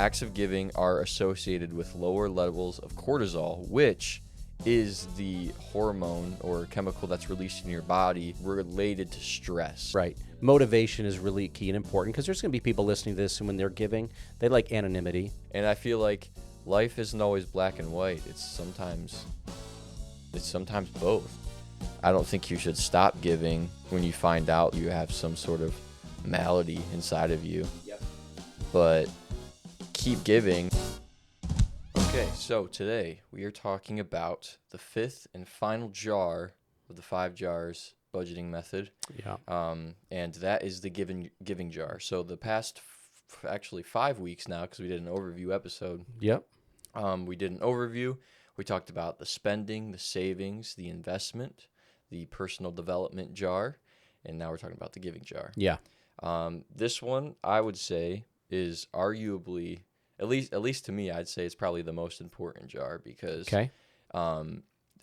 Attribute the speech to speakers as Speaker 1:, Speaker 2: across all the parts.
Speaker 1: acts of giving are associated with lower levels of cortisol, which is the hormone or chemical that's released in your body related to stress.
Speaker 2: Right. Motivation is really key and important because there's going to be people listening to this, and when they're giving, they like anonymity.
Speaker 1: And I feel like life isn't always black and white. It's sometimes both. I don't think you should stop giving when you find out you have some sort of malady inside of you.
Speaker 2: Yep.
Speaker 1: But keep giving. Okay, so today we are talking about the fifth and final jar of the 5 jars budgeting method.
Speaker 2: Yeah.
Speaker 1: And that is the giving jar. So the past actually 5 weeks now, because we did an overview episode.
Speaker 2: Yep.
Speaker 1: We did an overview. We talked about the spending, the savings, the investment, the personal development jar, and now we're talking about the giving jar.
Speaker 2: Yeah.
Speaker 1: This one, I would say, is arguably, at least to me, I'd say it's probably the most important jar because
Speaker 2: Okay.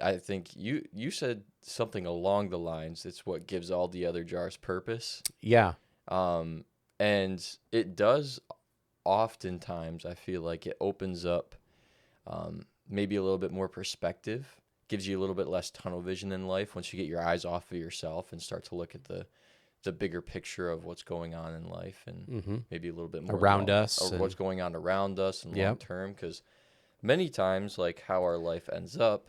Speaker 1: I think you said something along the lines, it's what gives all the other jars purpose.
Speaker 2: Yeah.
Speaker 1: And it does oftentimes, I feel like it opens up maybe a little bit more perspective, gives you a little bit less tunnel vision in life once you get your eyes off of yourself and start to look at the bigger picture of what's going on in life and maybe a little bit more
Speaker 2: around us
Speaker 1: or
Speaker 2: and
Speaker 1: what's going on around us and
Speaker 2: Yep.
Speaker 1: long term, because many times like how our life ends up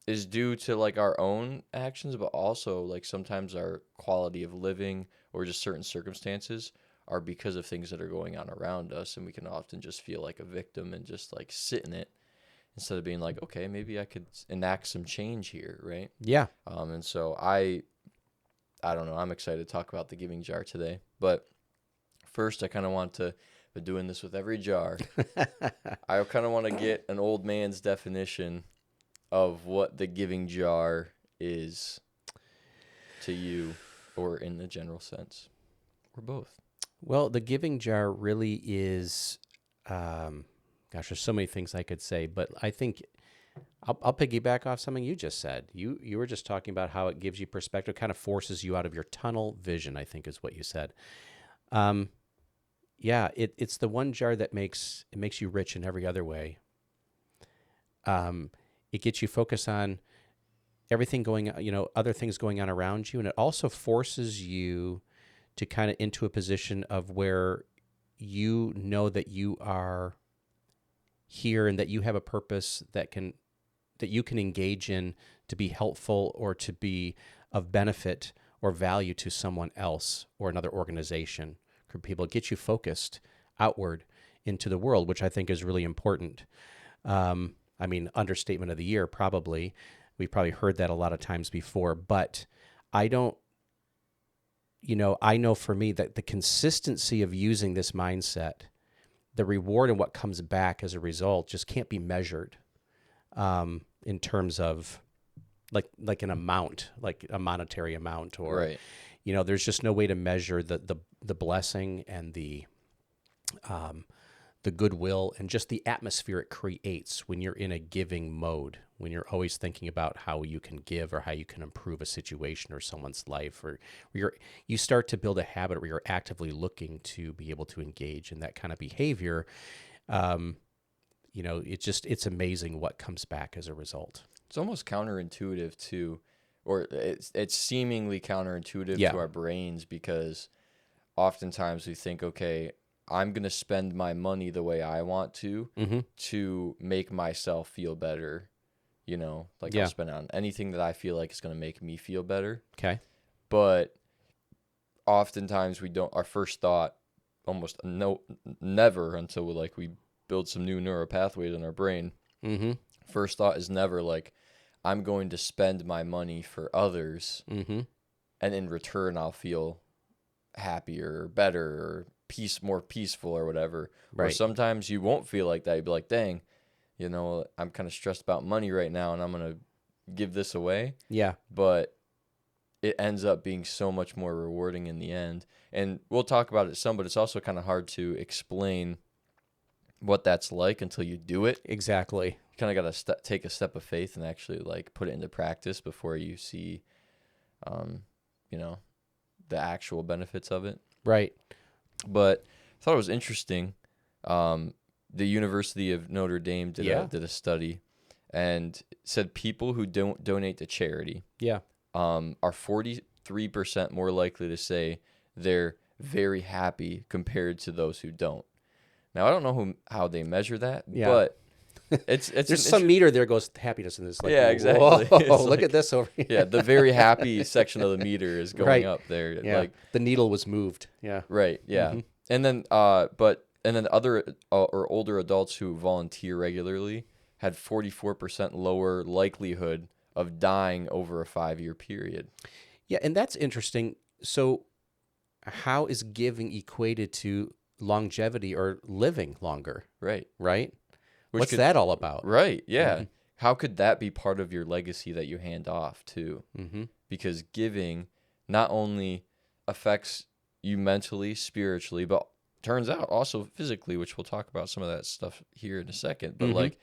Speaker 1: is due to like our own actions, but also like sometimes our quality of living or just certain circumstances are because of things that are going on around us, and we can often just feel like a victim and just like sit in it instead of being like, okay, maybe I could enact some change here, right?
Speaker 2: Yeah.
Speaker 1: And so I don't know, I'm excited to talk about the giving jar today, but first I kind of want to, been doing this with every jar, I kind of want to get an old man's definition of what the giving jar is to you, or in the general sense, or both.
Speaker 2: Well, the giving jar really is, gosh, there's so many things I could say, but I think I'll piggyback off something you just said. You were just talking about how it gives you perspective, kind of forces you out of your tunnel vision, I think is what you said. Yeah, it's the one jar that makes you rich in every other way. It gets you focused on everything going on, other things going on around you, and it also forces you to kind of into a position of where you know that you are here and that you have a purpose that you can engage in to be helpful or to be of benefit or value to someone else or another organization. Group of people, it gets you focused outward into the world, which I think is really important. Understatement of the year, probably. We've probably heard that a lot of times before, but I know for me that the consistency of using this mindset, the reward and what comes back as a result just can't be measured in terms of like an amount, like a monetary amount, or
Speaker 1: Right.
Speaker 2: There's just no way to measure the blessing and the goodwill and just the atmosphere it creates when you're in a giving mode, when you're always thinking about how you can give or how you can improve a situation or someone's life, or you start to build a habit where you're actively looking to be able to engage in that kind of behavior. It's amazing what comes back as a result.
Speaker 1: It's almost counterintuitive to, or it's seemingly counterintuitive
Speaker 2: Yeah.
Speaker 1: to our brains, because oftentimes we think, okay, I'm going to spend my money the way I want to make myself feel better.
Speaker 2: Yeah.
Speaker 1: I'll spend it on anything that I feel like is going to make me feel better.
Speaker 2: Okay.
Speaker 1: But oftentimes our first thought, almost never until we build some new neural pathways in our brain.
Speaker 2: Mm-hmm.
Speaker 1: First thought is never like, I'm going to spend my money for others,
Speaker 2: Mm-hmm.
Speaker 1: and in return I'll feel happier or better or more peaceful or whatever. Or
Speaker 2: Right.
Speaker 1: sometimes you won't feel like that. You'd be like, dang, I'm kind of stressed about money right now and I'm going to give this away.
Speaker 2: Yeah.
Speaker 1: But it ends up being so much more rewarding in the end. And we'll talk about it some, but it's also kind of hard to explain what that's like until you do it.
Speaker 2: Exactly.
Speaker 1: You kind of got to take a step of faith and actually put it into practice before you see, the actual benefits of it.
Speaker 2: Right.
Speaker 1: But thought it was interesting. The University of Notre Dame did
Speaker 2: Yeah.
Speaker 1: a study, and said people who don't donate to charity
Speaker 2: Yeah.
Speaker 1: are 43% more likely to say they're very happy compared to those who don't. Now, I don't know how they measure that,
Speaker 2: Yeah.
Speaker 1: but it's
Speaker 2: There's some meter there goes happiness in this. Like,
Speaker 1: Yeah, exactly.
Speaker 2: Whoa,
Speaker 1: It's
Speaker 2: look
Speaker 1: like-
Speaker 2: at this over here.
Speaker 1: yeah, the very happy section of the meter is going
Speaker 2: Right.
Speaker 1: up there.
Speaker 2: Yeah.
Speaker 1: Like,
Speaker 2: The needle was moved. Yeah.
Speaker 1: right, yeah.
Speaker 2: Mhm.
Speaker 1: And then other or older adults who volunteer regularly had 44% lower likelihood of dying over a 5-year period.
Speaker 2: Yeah, and that's interesting. So, how is giving equated to longevity or living longer?
Speaker 1: Right.
Speaker 2: Right.
Speaker 1: Which
Speaker 2: What's
Speaker 1: could-
Speaker 2: that all about?
Speaker 1: Right, yeah.
Speaker 2: Mhm.
Speaker 1: How could that be part of your legacy that you hand off too?
Speaker 2: Mm-hmm.
Speaker 1: Because giving not only affects you mentally, spiritually, but turns out also physically, which we'll talk about some of that stuff here in a second. But
Speaker 2: Mhm.
Speaker 1: like,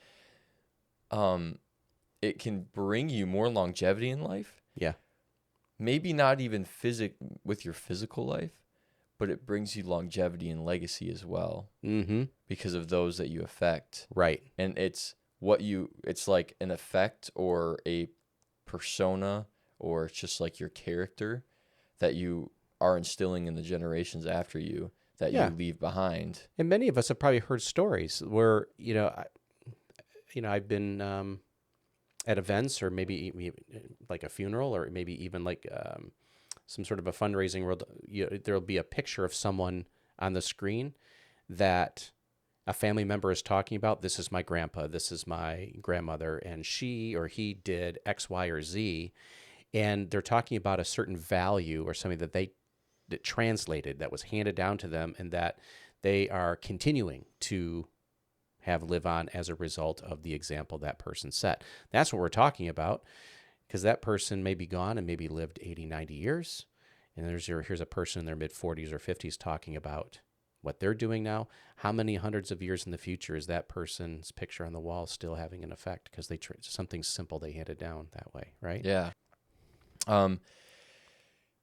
Speaker 1: it can bring you more longevity in life.
Speaker 2: Yeah.
Speaker 1: Maybe not even with your physical life, but it brings you longevity and legacy as well
Speaker 2: Mm-hmm.
Speaker 1: because of those that you affect.
Speaker 2: Right.
Speaker 1: And it's like an effect or a persona, or it's just like your character that you are instilling in the generations after you that
Speaker 2: Yeah.
Speaker 1: you leave behind.
Speaker 2: And many of us have probably heard stories where I've been at events, or maybe like a funeral, or maybe even like some sort of a fundraising where there'll be a picture of someone on the screen that a family member is talking about. This is my grandpa, this is my grandmother, and she or he did X, Y, or Z. And they're talking about a certain value or something that translated, that was handed down to them, and that they are continuing to have live on as a result of the example that person set. That's what we're talking about, because that person may be gone and maybe lived 80, 90 years. And here's a person in their mid 40s or 50s talking about what they're doing now. How many hundreds of years in the future is that person's picture on the wall still having an effect? Because something simple they handed down that way, right?
Speaker 1: Yeah.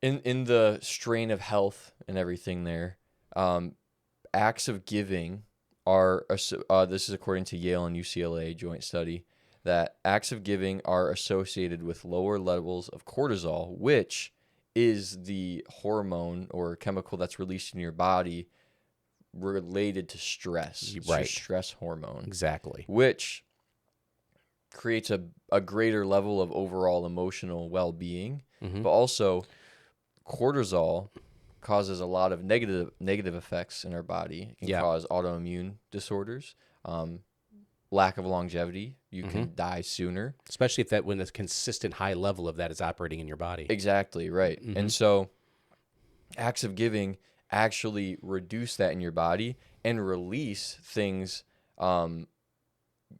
Speaker 1: In the strain of health and everything there, acts of giving are, this is according to Yale and UCLA joint study, that acts of giving are associated with lower levels of cortisol, which is the hormone or chemical that's released in your body related to stress. It's your
Speaker 2: Right.
Speaker 1: stress hormone,
Speaker 2: Exactly.
Speaker 1: which creates a greater level of overall emotional well-being.
Speaker 2: Mhm.
Speaker 1: But also, cortisol causes a lot of negative effects in our body. It can
Speaker 2: Yeah.
Speaker 1: cause autoimmune disorders, lack of longevity. You
Speaker 2: Mm-hmm.
Speaker 1: can die sooner.
Speaker 2: Especially when a consistent high level of that is operating in your body.
Speaker 1: Exactly, right.
Speaker 2: Mhm.
Speaker 1: And so acts of giving actually reduce that in your body and release things.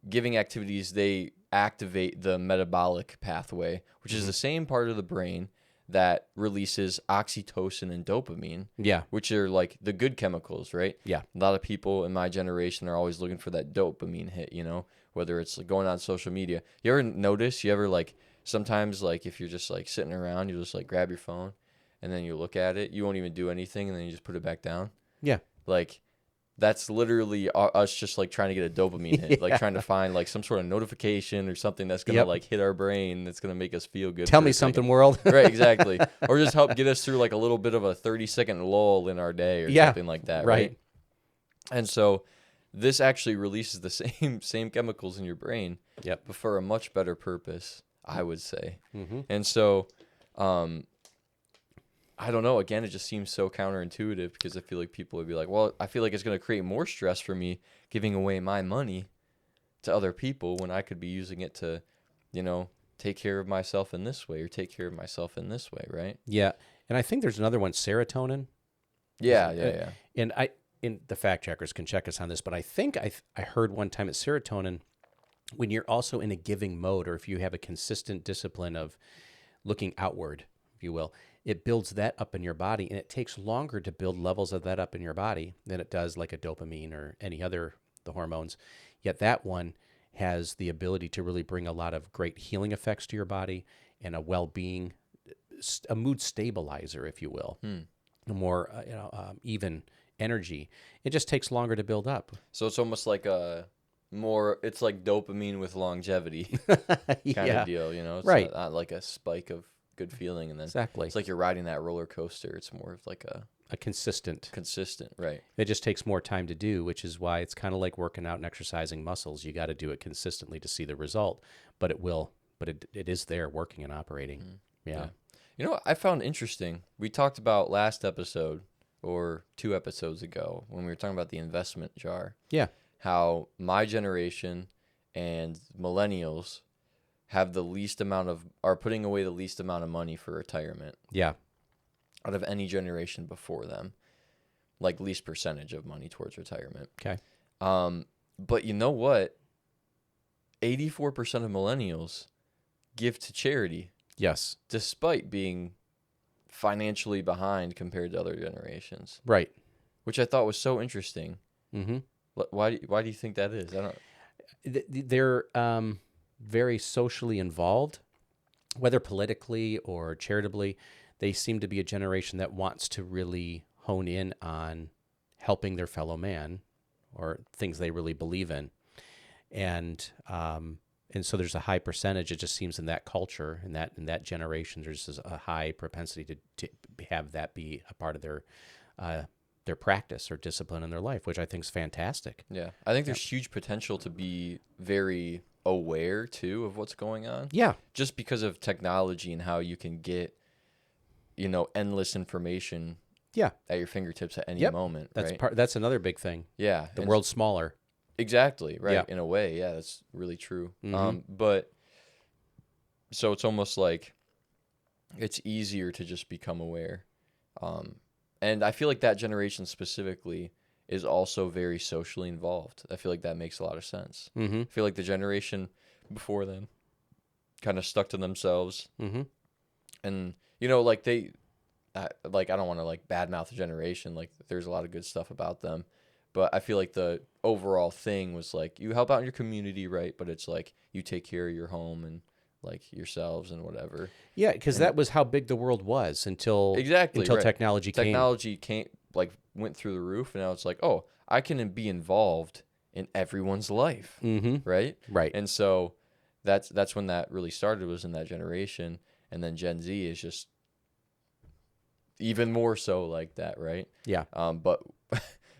Speaker 1: Giving activities, they activate the metabolic pathway, which is the same part of the brain that releases oxytocin and dopamine,
Speaker 2: Yeah.
Speaker 1: which are like the good chemicals, right?
Speaker 2: Yeah.
Speaker 1: A lot of people in my generation are always looking for that dopamine hit, whether it's like going on social media. You ever notice, like sometimes like if you're just like sitting around, you just like grab your phone and then you look at it, you won't even do anything and then you just put it back down.
Speaker 2: Yeah.
Speaker 1: Like that's literally us just like trying to get a dopamine hit, like trying to find like some sort of notification or something that's going to
Speaker 2: Yep.
Speaker 1: like hit our brain, that's going to make us feel good.
Speaker 2: Tell
Speaker 1: for
Speaker 2: me
Speaker 1: a second.
Speaker 2: something, world.
Speaker 1: Right, exactly. Or just help get us through like a little bit of a 30-second lull in our day or
Speaker 2: Yeah,
Speaker 1: something like that,
Speaker 2: right.
Speaker 1: right? And so this actually releases the same chemicals in your brain,
Speaker 2: Yep.
Speaker 1: but for a much better purpose, I would say.
Speaker 2: Mm-hmm.
Speaker 1: And so I don't know, again, it just seems so counterintuitive because I feel like people would be like, well, I feel like it's going to create more stress for me giving away my money to other people when I could be using it to, take care of myself in this way or take care of myself in this way, right?
Speaker 2: Yeah. And I think there's another one, serotonin.
Speaker 1: Yeah.
Speaker 2: And the fact checkers can check us on this, but I think I heard one time that serotonin, when you're also in a giving mode, or if you have a consistent discipline of looking outward, if you will, it builds that up in your body, and it takes longer to build levels of that up in your body than it does like a dopamine or any other the hormones. Yet that one has the ability to really bring a lot of great healing effects to your body and a well-being, a mood stabilizer, if you will, a more even energy. It just takes longer to build up.
Speaker 1: So it's almost like it's like dopamine with longevity kind
Speaker 2: Yeah,
Speaker 1: of deal, you know? It's
Speaker 2: right.
Speaker 1: not like a spike of good feeling and then
Speaker 2: Exactly.
Speaker 1: it's like you're riding that roller coaster. It's more of like
Speaker 2: A consistent.
Speaker 1: consistent, right?
Speaker 2: It just takes more time to do, which is why it's kind of like working out and exercising muscles. You got to do it consistently to see the result, but it is there working and operating. Yeah.
Speaker 1: Yeah. You know what I found interesting? We talked about last episode or 2 episodes ago when we were talking about the investment jar.
Speaker 2: Yeah.
Speaker 1: How my generation and millennials are putting away the least amount of money for retirement
Speaker 2: Yeah.
Speaker 1: out of any generation before them, like least percentage of money towards retirement.
Speaker 2: Okay.
Speaker 1: But you know what? 84% of millennials give to charity
Speaker 2: Yes.
Speaker 1: despite being financially behind compared to other generations,
Speaker 2: Right.
Speaker 1: which I thought was so interesting.
Speaker 2: Mm-hmm.
Speaker 1: Why do you think that is? I don't.
Speaker 2: They're very socially involved, whether politically or charitably. They seem to be a generation that wants to really hone in on helping their fellow man or things they really believe in. And so there's a high percentage. It just seems in that culture, in that generation, there's just a high propensity to have that be a part of their practice or discipline in their life, which I think is fantastic.
Speaker 1: Yeah, I think there's huge potential to be very aware too of what's going on.
Speaker 2: Yeah.
Speaker 1: Just because of technology and how you can get, endless information.
Speaker 2: Yeah.
Speaker 1: At your fingertips at any
Speaker 2: Yep.
Speaker 1: moment.
Speaker 2: That's
Speaker 1: right?
Speaker 2: That's another big thing.
Speaker 1: Yeah.
Speaker 2: The world's smaller.
Speaker 1: Exactly. Right.
Speaker 2: Yeah.
Speaker 1: In a way. Yeah. That's really true.
Speaker 2: Mhm.
Speaker 1: But so it's almost like it's easier to just become aware. And I feel like that generation specifically is also very socially involved. I feel like that makes a lot of sense.
Speaker 2: Mm-hmm.
Speaker 1: I feel like the generation before them kind of stuck to themselves.
Speaker 2: Mm-hmm.
Speaker 1: And, like I don't want to like badmouth the generation. Like there's a lot of good stuff about them. But I feel like the overall thing was like you help out in your community, right? But it's like you take care of your home and like yourselves and whatever.
Speaker 2: Yeah, because that was how big the world was until
Speaker 1: right.
Speaker 2: technology came.
Speaker 1: Technology went through the roof, and now it's like, oh, I can be involved in everyone's life,
Speaker 2: Mm-hmm.
Speaker 1: right?
Speaker 2: Right.
Speaker 1: And so that's when that really started, was in that generation, and then Gen Z is just even more so like that, right?
Speaker 2: Yeah.
Speaker 1: But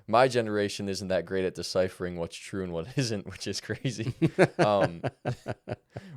Speaker 1: my generation isn't that great at deciphering what's true and what isn't, which is crazy.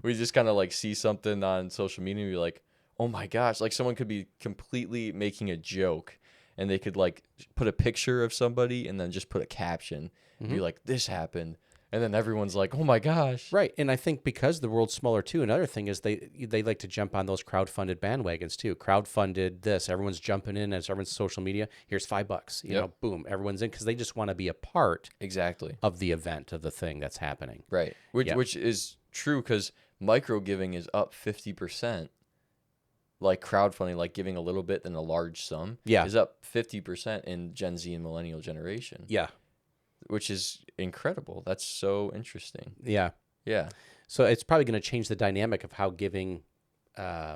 Speaker 1: We just kind of like see something on social media and be like, oh my gosh, like someone could be completely making a joke and they could like put a picture of somebody and then just put a caption and be like, this happened. And then everyone's like, oh my gosh.
Speaker 2: Right. And I think because the world's smaller too, another thing is they like to jump on those crowdfunded bandwagons too. Crowdfunded this, everyone's jumping in as everyone's social media. Here's $5, you know, boom, everyone's in because they just want to be a part
Speaker 1: Exactly.
Speaker 2: of the event, of the thing that's happening.
Speaker 1: Right. Which is true because micro giving is up 50%. Like crowdfunding, like giving a little bit then a large sum, is up 50% in Gen Z and millennial generation.
Speaker 2: Yeah.
Speaker 1: Which is incredible. That's so interesting.
Speaker 2: Yeah.
Speaker 1: Yeah.
Speaker 2: So it's probably going to change the dynamic of how giving, I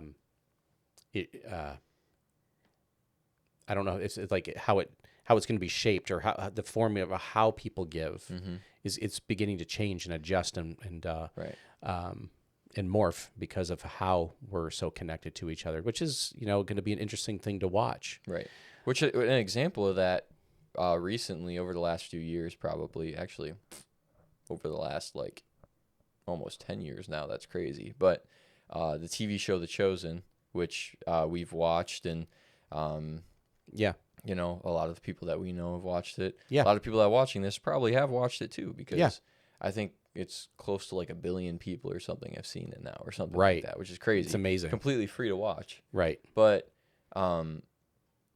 Speaker 2: don't know, it's like how it's going to be shaped, or how the formula of how people give it's beginning to change and adjust and
Speaker 1: right.
Speaker 2: And morph because of how we're so connected to each other, which is, going to be an interesting thing to watch.
Speaker 1: Right. Which an example of that recently over the last few years, probably actually over the last like almost 10 years now. That's crazy. But the TV show The Chosen, which we've watched, and a lot of the people that we know have watched it.
Speaker 2: Yeah.
Speaker 1: A lot of people that are watching this probably have watched it too, because I think it's close to like 1 billion people or something have seen it now, or something like that, which is crazy.
Speaker 2: It's amazing.
Speaker 1: Completely free to watch.
Speaker 2: Right.
Speaker 1: But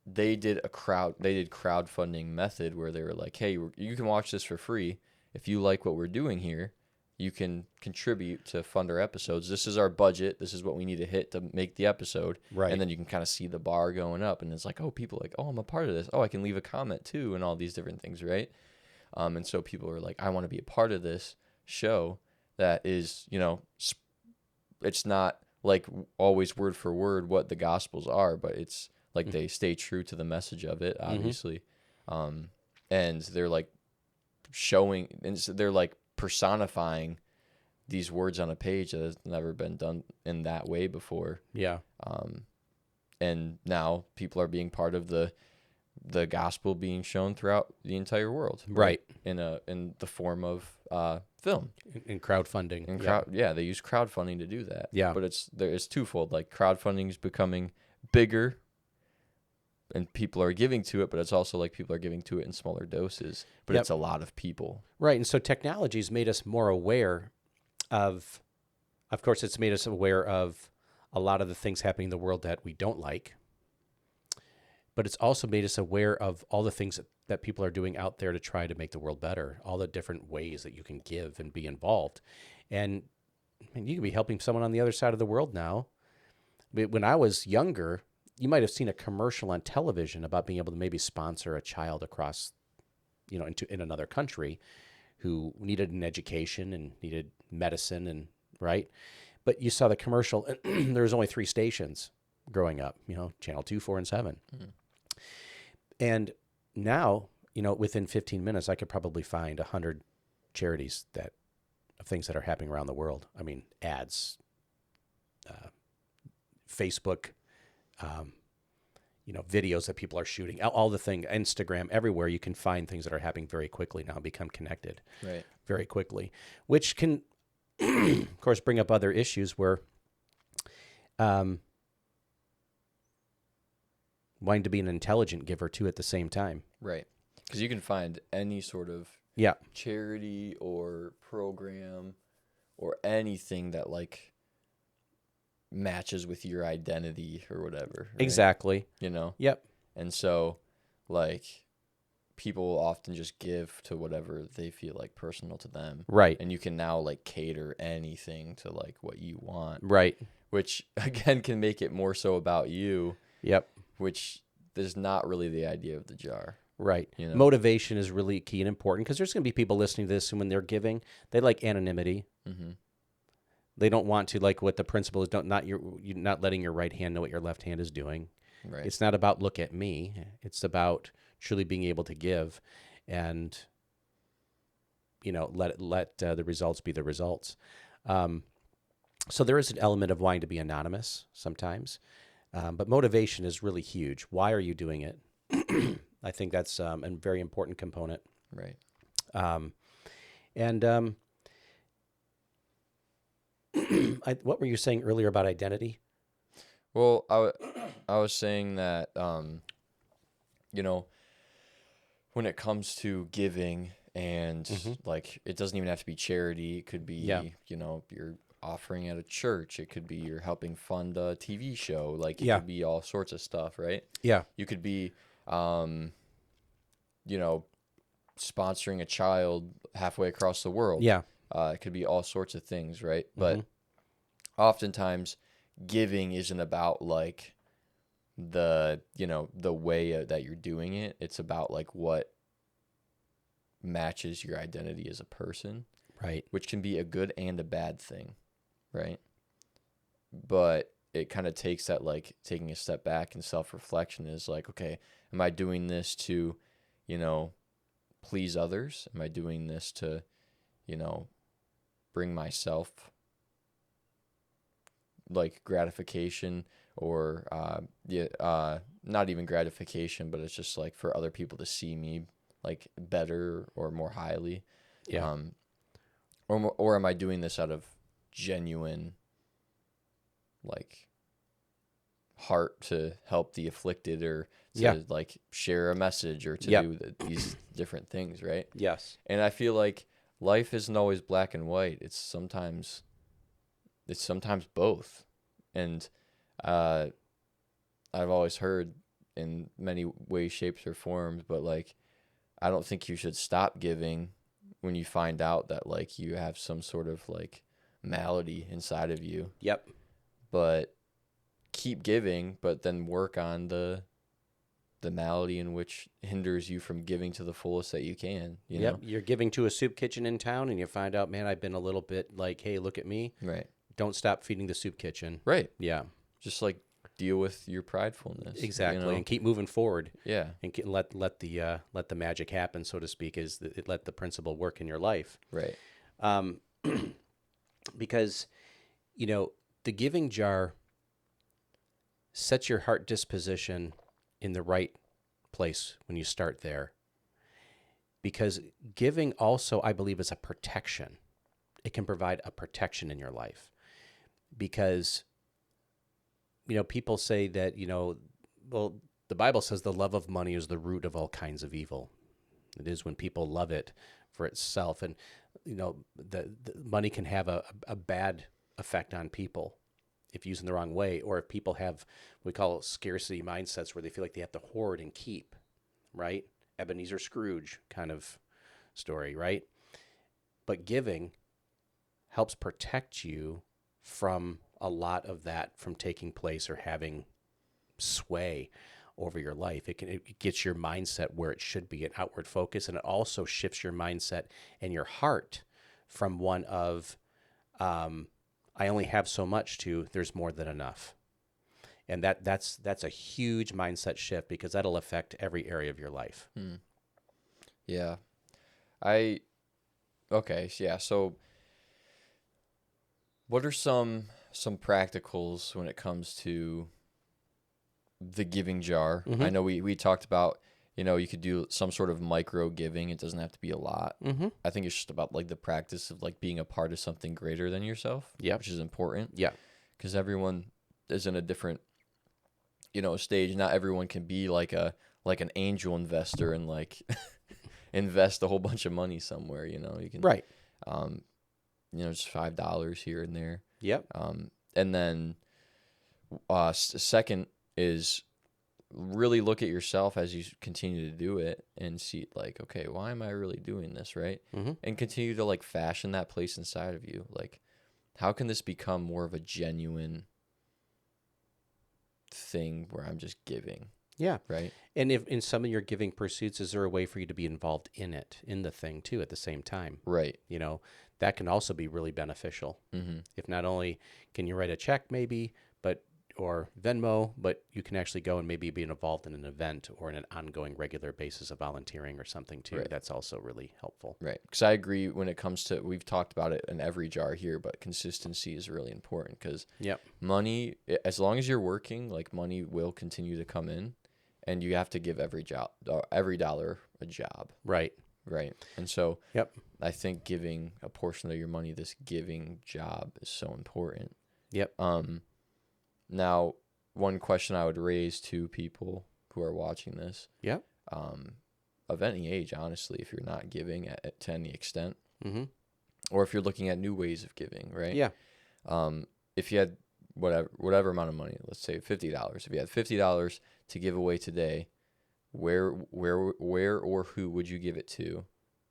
Speaker 1: they did crowdfunding method where they were like, hey, you can watch this for free. If you like what we're doing here, you can contribute to fund our episodes. This is our budget. This is what we need to hit to make the episode.
Speaker 2: Right.
Speaker 1: And then you can kind of see the bar going up, and it's like, oh, people are like, oh, I'm a part of this. Oh, I can leave a comment too, and all these different things, right? And so people are like, I want to be a part of this show that is, it's not like always word for word what the Gospels are, but it's like they stay true to the message of it, obviously. and they're like showing, and they're like personifying these words on a page that has never been done in that way before.
Speaker 2: Yeah.
Speaker 1: And now people are being part of the gospel being shown throughout the entire world,
Speaker 2: Right.
Speaker 1: In the form of film
Speaker 2: In crowdfunding.
Speaker 1: and
Speaker 2: Yeah.
Speaker 1: yeah, they use crowdfunding to do that.
Speaker 2: Yeah.
Speaker 1: But it's twofold. Like crowdfunding is becoming bigger, and people are giving to it, but it's also like people are giving to it in smaller doses. But
Speaker 2: Yep.
Speaker 1: it's a lot of people.
Speaker 2: Right. And so technology's made us more aware of course, it's made us aware of a lot of the things happening in the world that we don't like. But it's also made us aware of all the things that people are doing out there to try to make the world better, all the different ways that you can give and be involved. And you can be helping someone on the other side of the world now. When I was younger, you might have seen a commercial on television about being able to maybe sponsor a child across, in another country who needed an education and needed medicine, and right. But you saw the commercial, and there was only 3 stations growing up, channel 2, 4, and 7. Mm-hmm. And now, within 15 minutes, I could probably find 100 charities of things that are happening around the world. I mean, ads, Facebook, videos that people are shooting, all the thing, Instagram, everywhere. You can find things that are happening very quickly now, become connected very quickly, which can, of course, bring up other issues where wanting to be an intelligent giver too at the same time.
Speaker 1: Right. Because you can find any sort of charity or program or anything that like matches with your identity or whatever. Right?
Speaker 2: Exactly.
Speaker 1: Yep. And so like people will often just give to whatever they feel like personal to them.
Speaker 2: Right.
Speaker 1: And you can now like cater anything to like what you want.
Speaker 2: Right.
Speaker 1: Which again can make it more so about you.
Speaker 2: Yep.
Speaker 1: Which is not really the idea of the jar.
Speaker 2: Right. Motivation is really key and important because there's going to be people listening to this, and when they're giving, they like anonymity. Mm-hmm. They don't want to, like what the principle is, you're not letting your right hand know what your left hand is doing. Right. It's not about look at me. It's about truly being able to give, and let the results be the results. So there is an element of wanting to be anonymous sometimes. But motivation is really huge. Why are you doing it? I think that's a very important component.
Speaker 1: Right.
Speaker 2: What were you saying earlier about identity?
Speaker 1: Well, I was saying that, when it comes to giving and like, it doesn't even have to be charity. It could be, you're offering at a church. It could be you're helping fund a TV show. Like it could be all sorts of stuff, right?
Speaker 2: Yeah.
Speaker 1: You could be, sponsoring a child halfway across the world.
Speaker 2: Yeah.
Speaker 1: It could be all sorts of things, right? But oftentimes giving isn't about like the way that you're doing it. It's about like what matches your identity as a person.
Speaker 2: Right.
Speaker 1: Which can be a good and a bad thing. Right. But it kind of takes that, like taking a step back and self-reflection is like, okay, am I doing this to, please others? Am I doing this to, bring myself like gratification or, not even gratification, but it's just like for other people to see me like better or more highly.
Speaker 2: Yeah.
Speaker 1: Or am I doing this out of genuine, like, heart to help the afflicted or to, like, share a message or to do these different things, right?
Speaker 2: Yes.
Speaker 1: And I feel like life isn't always black and white. It's sometimes both. And I've always heard in many ways, shapes, or forms, but, like, I don't think you should stop giving when you find out that like you have some sort of like malady inside of you.
Speaker 2: Yep.
Speaker 1: But keep giving, but then work on the malady in which hinders you from giving to the fullest that you can. You know?
Speaker 2: You're giving to a soup kitchen in town and you find out, man, I've been a little bit like, hey, look at me.
Speaker 1: Right.
Speaker 2: Don't stop feeding the soup kitchen.
Speaker 1: Right.
Speaker 2: Yeah.
Speaker 1: Just like deal with your pridefulness.
Speaker 2: Exactly,
Speaker 1: You know?
Speaker 2: and keep moving forward,
Speaker 1: Yeah.
Speaker 2: and let the magic happen, so to speak. Let the principle work in your life,
Speaker 1: Right.
Speaker 2: um, because the giving jar sets your heart disposition in the right place when you start there. Because giving also, I believe, is a protection. It can provide a protection in your life. Because, people say that, well, the Bible says the love of money is the root of all kinds of evil. It is when people love it for itself. And, the money can have a bad effect on people if used in the wrong way, or if people have what we call scarcity mindsets where they feel like they have to hoard and keep, right? Ebenezer Scrooge kind of story, right? But giving helps protect you from a lot of that from taking place or having sway over your life. It gets your mindset where it should be, an outward focus, and it also shifts your mindset and your heart from one of I only have so much to there's more than enough. And that's a huge mindset shift, because that'll affect every area of your life.
Speaker 1: Yeah. Okay, yeah. So what are some practicals when it comes to the giving jar?
Speaker 2: Mm-hmm.
Speaker 1: I know we talked about, you could do some sort of micro giving. It doesn't have to be a lot.
Speaker 2: Mm-hmm.
Speaker 1: I think it's just about like the practice of like being a part of something greater than yourself,
Speaker 2: Yep.
Speaker 1: which is important.
Speaker 2: Yeah.
Speaker 1: Because everyone is in a different, stage. Not everyone can be like an angel investor and like invest a whole bunch of money somewhere. You can,
Speaker 2: Right.
Speaker 1: just $5 here and there.
Speaker 2: Yep.
Speaker 1: And then second is really look at yourself as you continue to do it and see like, okay, why am I really doing this, right?
Speaker 2: Mm-hmm.
Speaker 1: And continue to like fashion that place inside of you. Like, how can this become more of a genuine thing where I'm just giving,
Speaker 2: Yeah.
Speaker 1: right?
Speaker 2: And if in some of your giving pursuits, is there a way for you to be involved in the thing too, at the same time?
Speaker 1: Right.
Speaker 2: That can also be really beneficial.
Speaker 1: Mm-hmm.
Speaker 2: If not only can you write a check maybe, or Venmo, but you can actually go and maybe be involved in an event or in an ongoing regular basis of volunteering or something too.
Speaker 1: Right.
Speaker 2: That's also really helpful.
Speaker 1: Right. Because I agree when it comes to, we've talked about it in every jar here, but consistency is really important because
Speaker 2: Yep.
Speaker 1: money, as long as you're working, like money will continue to come in, and you have to give every dollar a job.
Speaker 2: Right.
Speaker 1: Right. And so
Speaker 2: Yep.
Speaker 1: I think giving a portion of your money, this giving job, is so important.
Speaker 2: Yep.
Speaker 1: Now, one question I would raise to people who are watching this,
Speaker 2: Yep.
Speaker 1: Of any age, honestly, if you're not giving to any extent,
Speaker 2: Mm-hmm.
Speaker 1: or if you're looking at new ways of giving, right?
Speaker 2: Yeah.
Speaker 1: If you had whatever amount of money, let's say $50, if you had $50 to give away today, where or who would you give it to,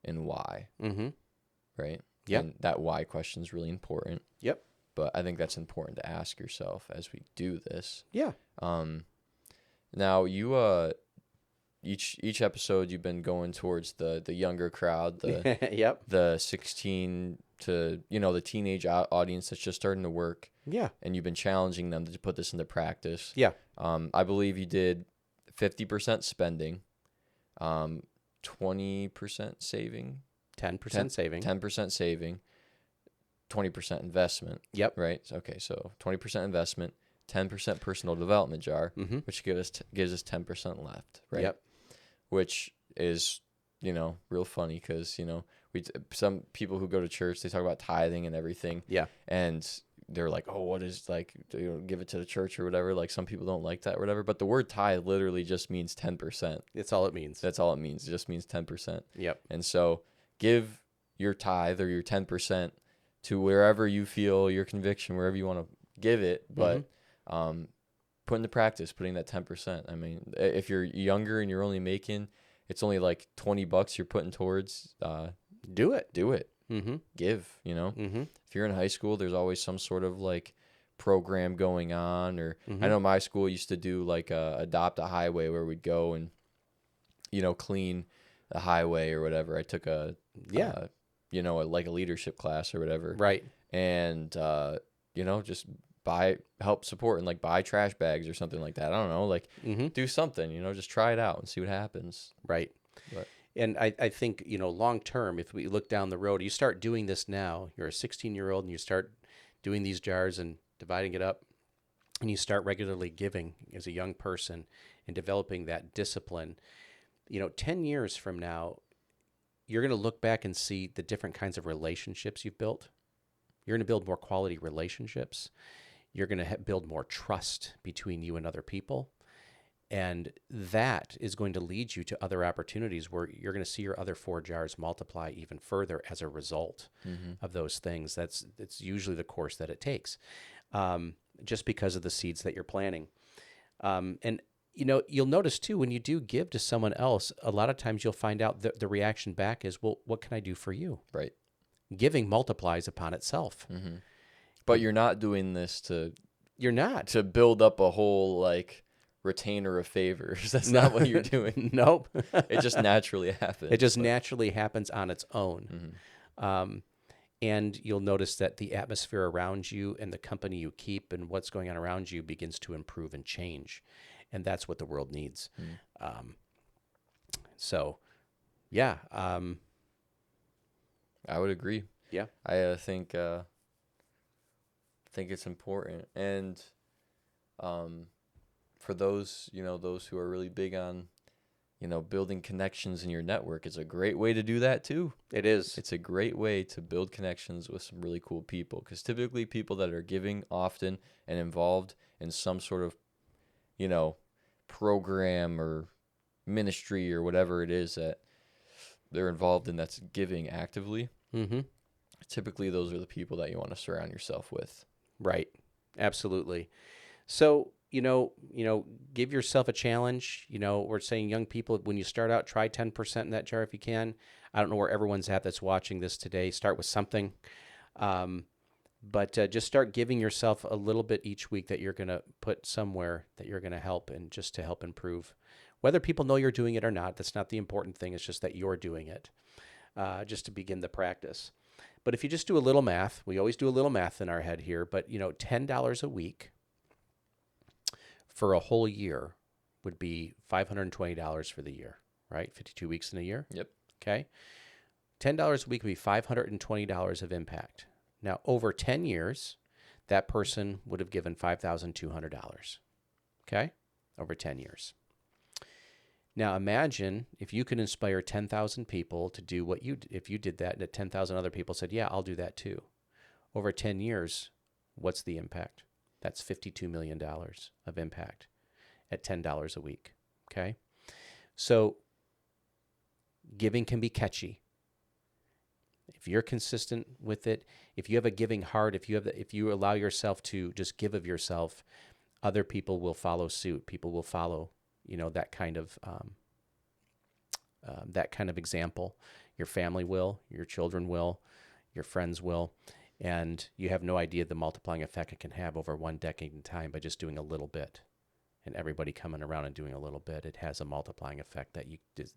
Speaker 1: and why?
Speaker 2: Mm-hmm.
Speaker 1: Right?
Speaker 2: Yep.
Speaker 1: And that why question is really important.
Speaker 2: Yep.
Speaker 1: But I think that's important to ask yourself as we do this.
Speaker 2: Yeah.
Speaker 1: Now you each episode you've been going towards the younger crowd,
Speaker 2: Yep.
Speaker 1: the 16 to the teenage audience that's just starting to work,
Speaker 2: Yeah.
Speaker 1: and you've been challenging them to put this into practice.
Speaker 2: Yeah.
Speaker 1: I believe you did 50% spending, 20% saving,
Speaker 2: 10% saving.
Speaker 1: 10% saving, 20% investment.
Speaker 2: Yep.
Speaker 1: Right. Okay. So 20% investment, 10% personal development jar,
Speaker 2: Mm-hmm.
Speaker 1: which gives us 10% left. Right.
Speaker 2: Yep.
Speaker 1: Which is real funny because some people who go to church, they talk about tithing and everything.
Speaker 2: Yeah.
Speaker 1: And they're like, oh, what is like, give it to the church or whatever. Like some people don't like that or whatever. But the word tithe literally just means 10%.
Speaker 2: That's all it means.
Speaker 1: That's all it means. It just means 10%.
Speaker 2: Yep.
Speaker 1: And so give your tithe or your 10% to wherever you feel your conviction, wherever you want to give it. But put into practice, putting that 10%. I mean, if you're younger and you're only making, it's only like $20 you're putting towards,
Speaker 2: Do it.
Speaker 1: do it.
Speaker 2: Mm-hmm.
Speaker 1: Give,
Speaker 2: Mm-hmm.
Speaker 1: If you're in high school, there's always some sort of like program going on, or
Speaker 2: Mm-hmm.
Speaker 1: I know my school used to do like adopt a highway where we'd go and, clean the highway or whatever. I took like a leadership class or whatever.
Speaker 2: Right.
Speaker 1: And, just help support and like buy trash bags or something like that. I don't know, like
Speaker 2: Mm-hmm.
Speaker 1: do something, just try it out and see what happens.
Speaker 2: Right.
Speaker 1: But
Speaker 2: And I think, long term, if we look down the road, you start doing this now, you're a 16-year-old and you start doing these jars and dividing it up, and you start regularly giving as a young person and developing that discipline, 10 years from now, you're going to look back and see the different kinds of relationships you've built. You're going to build more quality relationships. You're going to build more trust between you and other people. And that is going to lead you to other opportunities where you're going to see your other 4 jars multiply even further as a result of those things. It's usually the course that it takes, just because of the seeds that you're planting. And you'll notice too, when you do give to someone else, a lot of times you'll find out that the reaction back is, well, what can I do for you?
Speaker 1: right.
Speaker 2: Giving multiplies upon itself.
Speaker 1: But you're not doing this
Speaker 2: You're not.
Speaker 1: to build up a whole like retainer of favors. That's not what you're doing.
Speaker 2: Nope.
Speaker 1: It just naturally happens.
Speaker 2: It just naturally happens on its own. And you'll notice that the atmosphere around you and the company you keep and what's going on around you begins to improve and change. And that's what the world needs. So, yeah.
Speaker 1: I would agree.
Speaker 2: Yeah.
Speaker 1: I think it's important. And for those, those who are really big on, building connections in your network, it's a great way to do that too.
Speaker 2: It is.
Speaker 1: It's a great way to build connections with some really cool people, because typically people that are giving often and involved in some sort of, program or ministry or whatever it is that they're involved in that's giving actively. Typically those are the people that you want to surround yourself with.
Speaker 2: Right. Absolutely. So, give yourself a challenge. We're saying young people, when you start out, try 10% in that jar if you can. I don't know where everyone's at that's watching this today. Start with something. But just start giving yourself a little bit each week that you're going to put somewhere that you're going to help, and just to help improve. Whether people know you're doing it or not, that's not the important thing. It's just that you're doing it, just to begin the practice. But if you just do a little math, we always do a little math in our head here, but $10 a week for a whole year would be $520 for the year, right? 52 weeks in a year.
Speaker 1: Yep.
Speaker 2: Okay. $10 a week would be $520 of impact. Now, over 10 years, that person would have given $5,200. Okay? Over 10 years. Now, imagine if you could inspire 10,000 people to do what you did. If you did that, and 10,000 other people said, yeah, I'll do that too. Over 10 years, what's the impact? That's $52 million of impact at $10 a week. Okay? So, giving can be catchy. If you're consistent with it, if you have a giving heart, if you allow yourself to just give of yourself, other people will follow suit. People will follow, that kind of example. Your family will, your children will, your friends will, and you have no idea the multiplying effect it can have over 1 decade in time by just doing a little bit. And everybody coming around and doing a little bit, it has a multiplying effect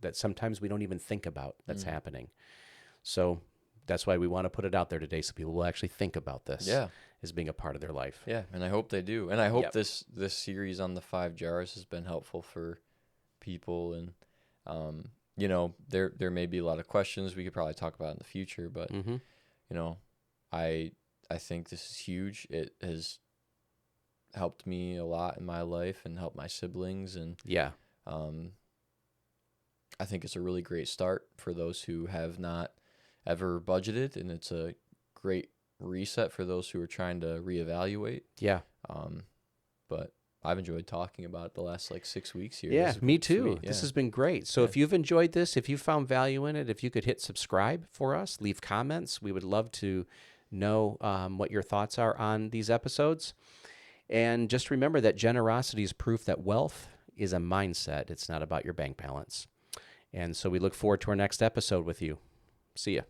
Speaker 2: that sometimes we don't even think about that's happening. So that's why we want to put it out there today, so people will actually think about this as being a part of their life.
Speaker 1: Yeah, and I hope they do. And I hope this series on the 5 jars has been helpful for people. And there may be a lot of questions we could probably talk about in the future, but I think this is huge. It has helped me a lot in my life and helped my siblings, and I think it's a really great start for those who have not ever budgeted, and it's a great reset for those who are trying to reevaluate. But I've enjoyed talking about it the last 6 weeks here.
Speaker 2: Yeah, me too.
Speaker 1: Sweet.
Speaker 2: This has been great. So if you've enjoyed this, if you found value in it, if you could hit subscribe for us, leave comments. We would love to know what your thoughts are on these episodes. And just remember that generosity is proof that wealth is a mindset. It's not about your bank balance. And so we look forward to our next episode with you. See ya.